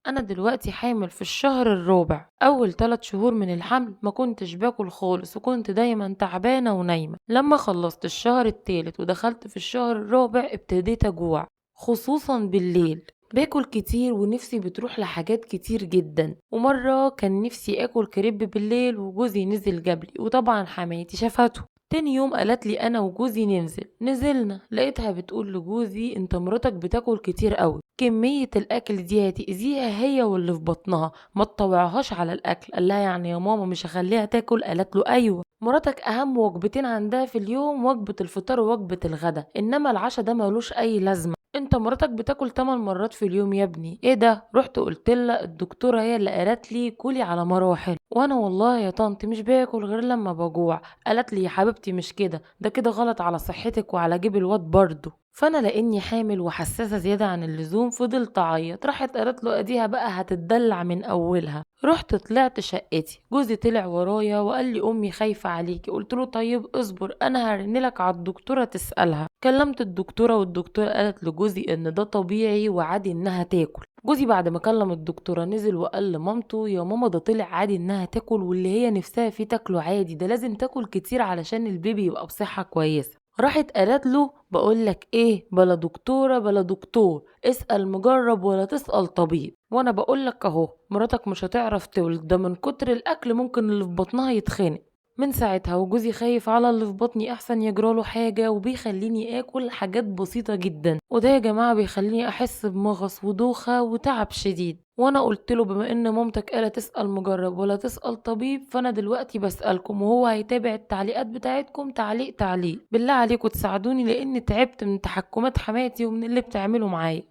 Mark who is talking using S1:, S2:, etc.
S1: انا دلوقتي حامل في الشهر الرابع. اول 3 شهور من الحمل ما كنتش باكل خالص، وكنت دايما تعبانة ونايمة. لما خلصت الشهر التالت ودخلت في الشهر الرابع ابتديت اجوع، خصوصا بالليل. باكل كتير ونفسي بتروح لحاجات كتير جدا. ومرة كان نفسي اكل كريب بالليل وجوزي نزل جابلي، وطبعا حماتي شافته. تاني يوم قالت لي انا وجوزي نزلنا لقيتها بتقول لجوزي انت مراتك بتاكل كتير قوي، كمية الاكل دي هتأذيها هي واللي في بطنها، ما تطوعهاش على الاكل. قال لها يعني يا ماما مش هخليها تاكل؟ قالت له ايوه، مراتك اهم وجبتين عندها في اليوم وجبة الفطار ووجبة الغدا، انما العشاء ده ملوش اي لازمة. انت مراتك بتاكل 8 مرات في اليوم يا ابني. ايه ده؟ رحت قلت لها الدكتورة هي اللي قالت لي كلي على مراحل، وانا والله يا طنط مش باكل غير لما بجوع. قالت لي يا حبيبتي مش كده، ده كده غلط على صحتك وعلى جيب الواد برضه. فانا لاني حامل وحساسه زياده عن اللزوم فضلت اعيط. راحت قالت له اديها بقى هتتدلع من اولها. رحت طلعت شقتي، جوزي طلع ورايا وقال لي امي خايفه عليكي. قلت له طيب اصبر انا هرنلك على الدكتوره تسالها. كلمت الدكتوره والدكتوره قالت لجوزي ان ده طبيعي وعادي انها تاكل. جوزي بعد ما كلم الدكتوره نزل وقال لمامته يا ماما ده طلع عادي انها تاكل، واللي هي نفسها فيه تاكله عادي، ده لازم تاكل كتير علشان البيبي يبقى بصحه كويسه. راحت قالت له بقولك ايه، بلا دكتورة بلا دكتور، اسأل مجرب ولا تسأل طبيب. وانا بقولك اهو مراتك مش هتعرف تولد، ده من كتر الاكل ممكن اللي في بطنها يتخنق. من ساعتها وجوزي خايف على اللي في بطني احسن يجراله حاجة، وبيخليني اكل حاجات بسيطة جدا، وده يا جماعة بيخليني احس بمغص ودوخة وتعب شديد. وانا قلت له بما ان مامتك قالت تسأل مجرب ولا تسأل طبيب، فانا دلوقتي بسألكم وهو هيتابع التعليقات بتاعتكم تعليق تعليق. بالله عليكم تساعدوني لان تعبت من تحكمات حماتي ومن اللي بتعمله معايا.